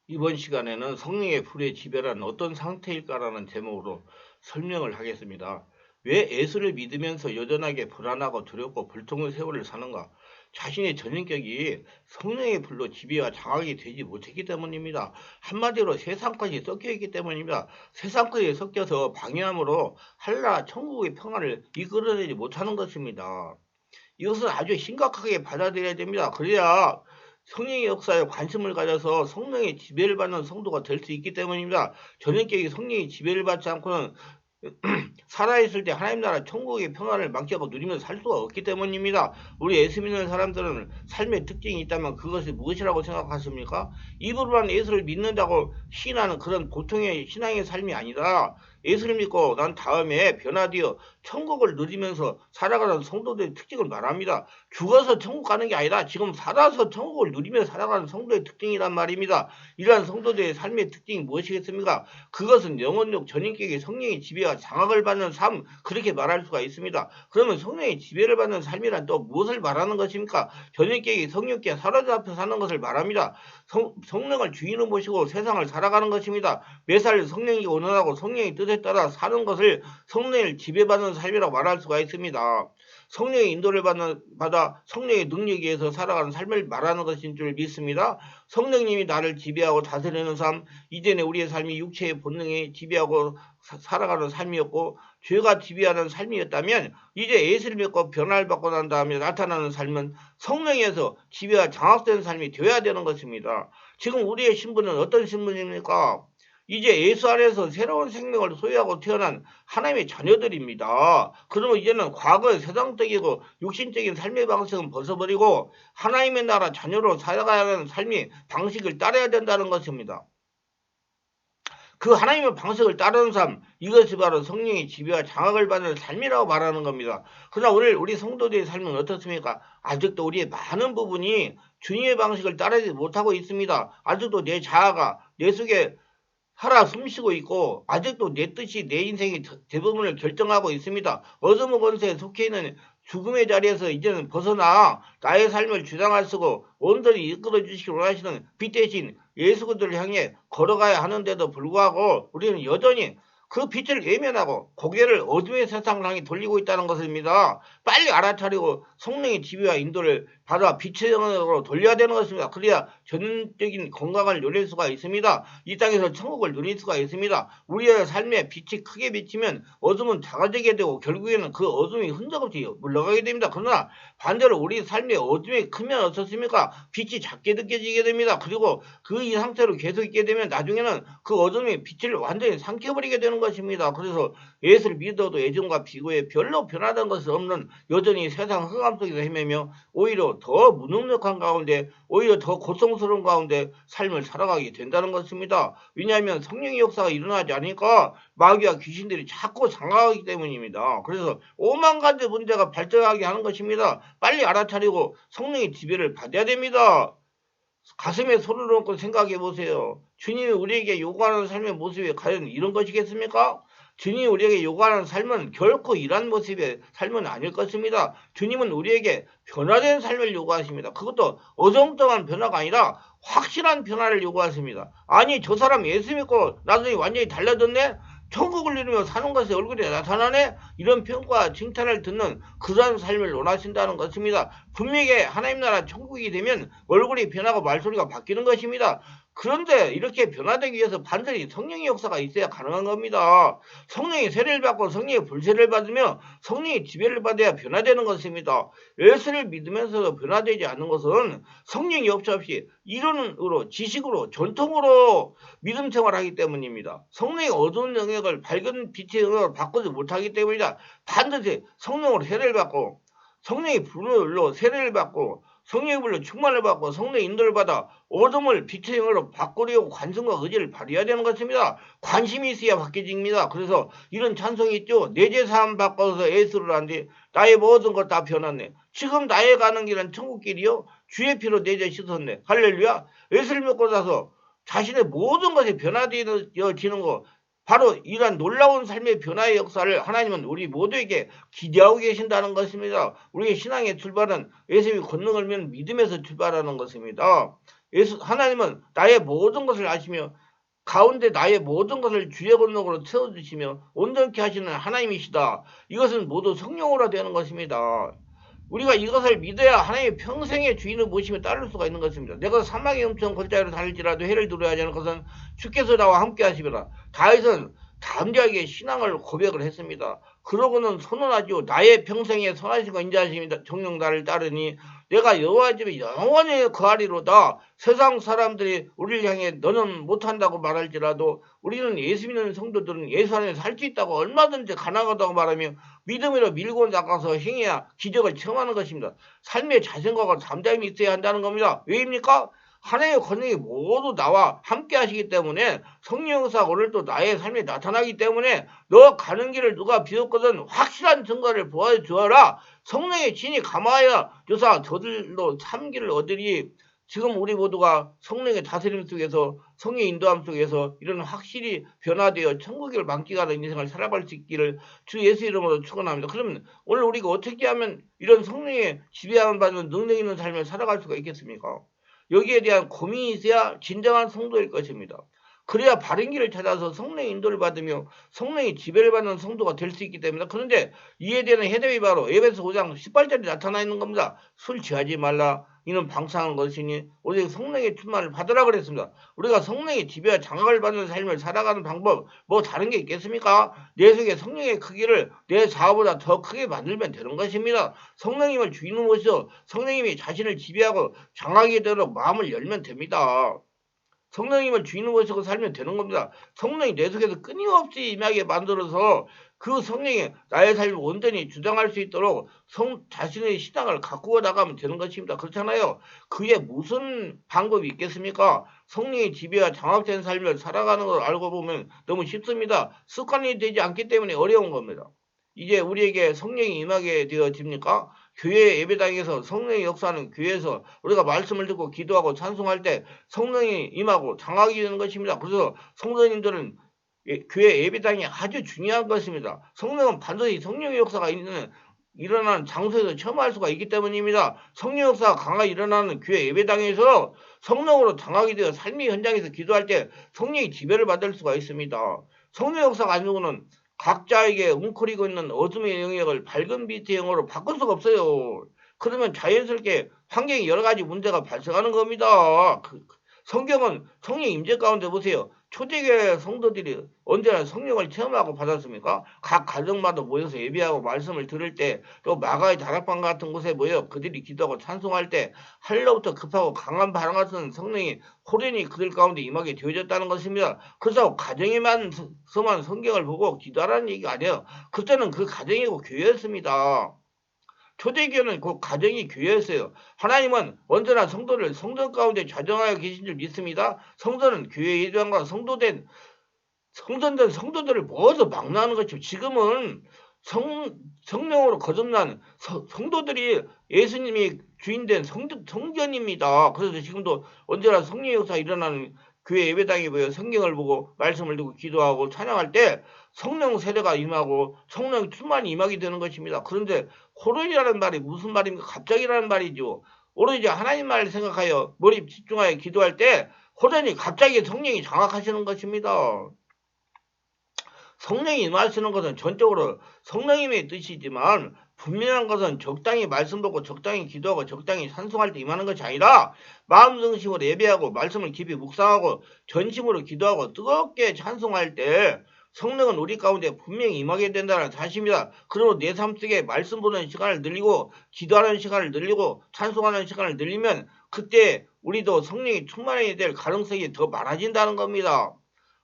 이번 시간에는 성령의 불의 지배란 어떤 상태일까라는 제목으로 설명을 하겠습니다. 왜 예수를 믿으면서 여전하게 불안하고 두렵고 불통의 세월을 사는가? 자신의 전인격이 성령의 불로 지배와 장악이 되지 못했기 때문입니다. 한마디로 세상까지 섞여 있기 때문입니다. 세상까지 섞여서 방해함으로 한나라 천국의 평화를 이끌어내지 못하는 것입니다. 이것은 아주 심각하게 받아들여야 됩니다. 그래야 성령의 역사에 관심을 가져서 성령의 지배를 받는 성도가 될 수 있기 때문입니다. 전인격이 성령의 지배를 받지 않고는 살아있을 때 하나님 나라 천국의 평화를 만끽하고 누리면서 살 수가 없기 때문입니다. 우리 예수 믿는 사람들은 삶의 특징이 있다면 그것이 무엇이라고 생각하십니까? 입으로만 예수를 믿는다고 시인하는 그런 보통의 신앙의 삶이 아니라 예수를 믿고 난 다음에 변화되어 천국을 누리면서 살아가는 성도들의 특징을 말합니다. 죽어서 천국 가는 게 아니라 지금 살아서 천국을 누리며 살아가는 성도의 특징이란 말입니다. 이러한 성도들의 삶의 특징이 무엇이겠습니까? 그것은 영혼력 전인격의 성령의 지배와 장악을 받는 삶, 그렇게 말할 수가 있습니다. 그러면 성령의 지배를 받는 삶이란 또 무엇을 말하는 것입니까? 전인격이 성령께 사로잡혀 사는 것을 말합니다. 성령을 주인으로 모시고 세상을 살아가는 것입니다. 매살 성령이 원하고 성령의 뜻에 따라 사는 것을 성령을 지배받는 삶이라고 말할 수가 있습니다. 성령의 인도를 받아 성령의 능력에 의해서 살아가는 삶을 말하는 것인 줄 믿습니다. 성령님이 나를 지배하고 다스리는 삶, 이전에 우리의 삶이 육체의 본능에 지배하고 살아가는 삶이었고 죄가 지배하는 삶이었다면 이제 예수를 믿고 변화를 받고 난 다음에 나타나는 삶은 성령에서 지배와 장악된 삶이 되어야 되는 것입니다. 지금 우리의 신분은 어떤 신분입니까? 이제 예수 안에서 새로운 생명을 소유하고 태어난 하나님의 자녀들입니다. 그러면 이제는 과거의 세상적이고 육신적인 삶의 방식은 벗어버리고 하나님의 나라 자녀로 살아가야 하는 삶의 방식을 따라야 된다는 것입니다. 그 하나님의 방식을 따르는 삶, 이것이 바로 성령의 지배와 장악을 받는 삶이라고 말하는 겁니다. 그러나 오늘 우리 성도들의 삶은 어떻습니까? 아직도 우리의 많은 부분이 주님의 방식을 따르지 못하고 있습니다. 아직도 내 자아가 내 속에 살아 숨쉬고 있고 아직도 내 뜻이 내 인생의 대부분을 결정하고 있습니다. 어둠의 권세에 속해 있는 죽음의 자리에서 이제는 벗어나 나의 삶을 주장할 쓰고 온전히 이끌어 주시기 원하시는 빛 대신 예수 그리스도를 향해 걸어가야 하는데도 불구하고 우리는 여전히 그 빛을 외면하고 고개를 어둠의 세상을 향해 돌리고 있다는 것입니다. 빨리 알아차리고 성령의 지배와 인도를 받아 빛의 영역으로 돌려야 되는 것입니다. 그래야 전적인 건강을 누릴 수가 있습니다. 이 땅에서 천국을 누릴 수가 있습니다. 우리의 삶에 빛이 크게 비치면 어둠은 작아지게 되고 결국에는 그 어둠이 흔적 없이 물러가게 됩니다. 그러나 반대로 우리 삶의 어둠이 크면 어떻습니까? 빛이 작게 느껴지게 됩니다. 그리고 그 이 상태로 계속 있게 되면 나중에는 그 어둠이 빛을 완전히 삼켜버리게 되는 것입니다. 그래서 예수를 믿어도 예전과 비교해 별로 변화된 것이 없는 여전히 세상 흑암 속에서 헤매며 오히려 더 무능력한 가운데 오히려 더 고통스러운 가운데 삶을 살아가게 된다는 것입니다. 왜냐하면 성령의 역사가 일어나지 않으니까 마귀와 귀신들이 자꾸 장악하기 때문입니다. 그래서 오만 가지 문제가 발생하게 하는 것입니다. 빨리 알아차리고 성령의 지배를 받아야 됩니다. 가슴에 손을 얹고 생각해 보세요. 주님이 우리에게 요구하는 삶의 모습이 과연 이런 것이겠습니까? 주님이 우리에게 요구하는 삶은 결코 이런 모습의 삶은 아닐 것입니다. 주님은 우리에게 변화된 삶을 요구하십니다. 그것도 어정쩡한 변화가 아니라 확실한 변화를 요구하십니다. 아니 저 사람 예수 믿고 나중에 완전히 달라졌네? 천국을 이루며 사는 것이 얼굴에 나타나네? 이런 평가와 칭찬을 듣는 그러한 삶을 원하신다는 것입니다. 분명히 하나님 나라 천국이 되면 얼굴이 변하고 말소리가 바뀌는 것입니다. 그런데 이렇게 변화되기 위해서 반드시 성령의 역사가 있어야 가능한 겁니다. 성령의 세례를 받고 성령의 불세를 받으며 성령의 지배를 받아야 변화되는 것입니다. 예수를 믿으면서도 변화되지 않는 것은 성령이 없이 이론으로 지식으로 전통으로 믿음 생활하기 때문입니다. 성령의 어두운 영역을 밝은 빛의 영역으로 바꾸지 못하기 때문이다. 반드시 성령으로 세례를 받고 성령의 불로 세례를 받고 성령의 불로 충만을 받고 성령의 인도를 받아 어둠을 빛의 영으로 바꾸려고 관심과 의지를 발휘해야 되는 것입니다. 관심이 있어야 바뀌집니다. 그래서 이런 찬송이 있죠. 내 죄사함 바꿔서 예수를 한뒤 나의 모든 것 다 변했네. 지금 나의 가는 길은 천국길이요. 주의 피로 내 죄 씻었네. 할렐루야. 예수를 믿고 나서 자신의 모든 것이 변화되어지는 것, 바로 이러한 놀라운 삶의 변화의 역사를 하나님은 우리 모두에게 기대하고 계신다는 것입니다. 우리의 신앙의 출발은 예수님이 권능을 믿는 믿음에서 출발하는 것입니다. 하나님은 나의 모든 것을 아시며 가운데 나의 모든 것을 주의 권능으로 채워주시며 온전케 하시는 하나님이시다. 이것은 모두 성령으로 되는 것입니다. 우리가 이것을 믿어야 하나님의 평생의 주인을 모시며 따를 수가 있는 것입니다. 내가 사망의 음성 골짜기로 달릴지라도 해를 두려워하지 않을 것은 주께서 나와 함께 하시리라. 다윗은 담대하게 신앙을 고백을 했습니다. 그러고는 선언하지요. 나의 평생에 선하시고 인자하십니다. 정령 나를 따르니 내가 여호와 집에 영원히 거하리로다. 세상 사람들이 우리를 향해 너는 못한다고 말할지라도 우리는 예수 믿는 성도들은 예수 안에 살 수 있다고 얼마든지 가능하다고 말하며 믿음으로 밀고 나가서 행해야 기적을 체험하는 것입니다. 삶의 자신과가 담대함이 있어야 한다는 겁니다. 왜입니까? 하나님의 권능이 모두 나와 함께 하시기 때문에 성령 역사가 오늘도 나의 삶에 나타나기 때문에 너 가는 길을 누가 비웠거든 확실한 증거를 보여주어라. 성령의 진이 감하여 주사 저들로 참기를 얻으리. 지금 우리 모두가 성령의 다스림 속에서 성령의 인도함 속에서 이런 확실히 변화되어 천국을 만끽하는 인생을 살아갈 수 있기를 주 예수 이름으로 축원합니다. 그러면 오늘 우리가 어떻게 하면 이런 성령의 지배함을 받는 능력 있는 삶을 살아갈 수가 있겠습니까? 여기에 대한 고민이 있어야 진정한 성도일 것입니다. 그래야 바른 길을 찾아서 성령의 인도를 받으며 성령의 지배를 받는 성도가 될 수 있기 때문에 그런데 이에 대한 해답이 바로 에베소 5장 18절에 나타나 있는 겁니다. 술 취하지 말라. 이는 방탕한 것이니 오직 성령의 충만을 받으라 그랬습니다. 우리가 성령의 지배와 장악을 받는 삶을 살아가는 방법 뭐 다른 게 있겠습니까? 내 속에 성령의 크기를 내 자아보다 더 크게 만들면 되는 것입니다. 성령님을 주인으로 모셔 성령님이 자신을 지배하고 장악이 되도록 마음을 열면 됩니다. 성령님을 주인으로 모시고 살면 되는 겁니다. 성령이 내 속에서 끊임없이 임하게 만들어서 그 성령이 나의 삶을 온전히 주장할 수 있도록 자신의 신앙을 가꾸어 나가면 되는 것입니다. 그렇잖아요. 그게 무슨 방법이 있겠습니까? 성령의 지배와 장악된 삶을 살아가는 걸 알고 보면 너무 쉽습니다. 습관이 되지 않기 때문에 어려운 겁니다. 이제 우리에게 성령이 임하게 되어집니까? 교회 예배당에서 성령의 역사는 교회에서 우리가 말씀을 듣고 기도하고 찬송할 때 성령이 임하고 장악이 되는 것입니다. 그래서 성도님들은 교회 예배당이 아주 중요한 것입니다. 성령은 반드시 성령의 역사가 일어나는 장소에서 체험할 수가 있기 때문입니다. 성령 역사가 강하게 일어나는 교회 예배당에서 성령으로 장악이 되어 삶의 현장에서 기도할 때 성령의 지배를 받을 수가 있습니다. 성령 역사가 아니고는 각자에게 웅크리고 있는 어둠의 영역을 밝은 빛의 영으로 바꿀 수가 없어요. 그러면 자연스럽게 환경에 여러 가지 문제가 발생하는 겁니다. 성경은 성령 임재 가운데 보세요. 초대교회 성도들이 언제나 성령을 체험하고 받았습니까? 각 가정마다 모여서 예배하고 말씀을 들을 때 또 마가의 다락방 같은 곳에 모여 그들이 기도하고 찬송할 때 하늘로부터 급하고 강한 바람 같은 성령이 호련히 그들 가운데 임하게 되어졌다는 것입니다. 그래서 가정에만 서만 성경을 보고 기도하라는 얘기가 아니에요. 그때는 그 가정이고 교회였습니다. 초대교회는 그 가정이 교회였어요. 하나님은 언제나 성도를 성전 가운데 좌정하여 계신 줄 믿습니다. 성도는 교회 예배당과 성전된 성도들을 모두 막론하는 것이죠. 지금은 성령으로 거듭난 성도들이 예수님이 주인된 성전입니다. 그래서 지금도 언제나 성령의 역사가 일어나는 교회 예배당에 모여 성경을 보고 말씀을 듣고 기도하고 찬양할 때 성령 세례가 임하고 성령 충만이 임하게 되는 것입니다. 그런데 호련이라는 말이 무슨 말입니까? 갑자기라는 말이죠. 오로지 하나님 말을 생각하여 몰입 집중하여 기도할 때 호련히 갑자기 성령이 장악하시는 것입니다. 성령이 임하시는 것은 전적으로 성령님의 뜻이지만 분명한 것은 적당히 말씀 보고 적당히 기도하고 적당히 찬송할 때 임하는 것이 아니라 마음 중심으로 예배하고 말씀을 깊이 묵상하고 전심으로 기도하고 뜨겁게 찬송할 때 성령은 우리 가운데 분명히 임하게 된다는 사실입니다. 그리고 내 삶 속에 말씀 보는 시간을 늘리고 기도하는 시간을 늘리고 찬송하는 시간을 늘리면 그때 우리도 성령이 충만해야 될 가능성이 더 많아진다는 겁니다.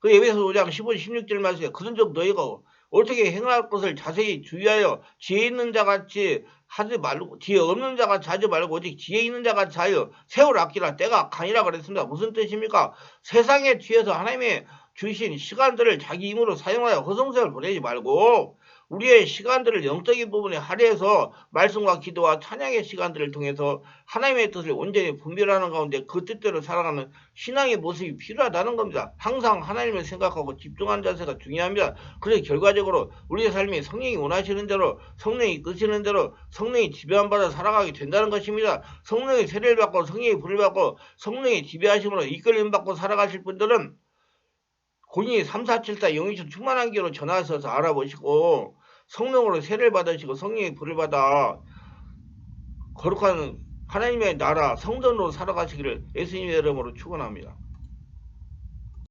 그 에베소 5장 15, 16절 말씀에 그런즉 너희가 어떻게 행할 것을 자세히 주의하여 지혜 있는 자같이 하지 말고 지혜 없는 자같이 하지 말고 오직 지혜 있는 자같이 하여 세월 아끼라 때가 가니라 그랬습니다. 무슨 뜻입니까? 세상에 뒤에서 하나님의 주신 시간들을 자기 힘으로 사용하여 허송세월 보내지 말고 우리의 시간들을 영적인 부분에 할애해서 말씀과 기도와 찬양의 시간들을 통해서 하나님의 뜻을 온전히 분별하는 가운데 그 뜻대로 살아가는 신앙의 모습이 필요하다는 겁니다. 항상 하나님을 생각하고 집중하는 자세가 중요합니다. 그래서 결과적으로 우리의 삶이 성령이 원하시는 대로, 성령이 이끄시는 대로, 성령이 지배함 받아 살아가게 된다는 것입니다. 성령의 세례를 받고 성령의 불을 받고 성령의 지배하심으로 이끌림 받고 살아가실 분들은 본인이 3474 영이신 충만한 기로 전하셔서 알아보시고 성령으로 세례를 받으시고 성령의 불을 받아 거룩한 하나님의 나라 성전으로 살아가시기를 예수님의 이름으로 축원합니다.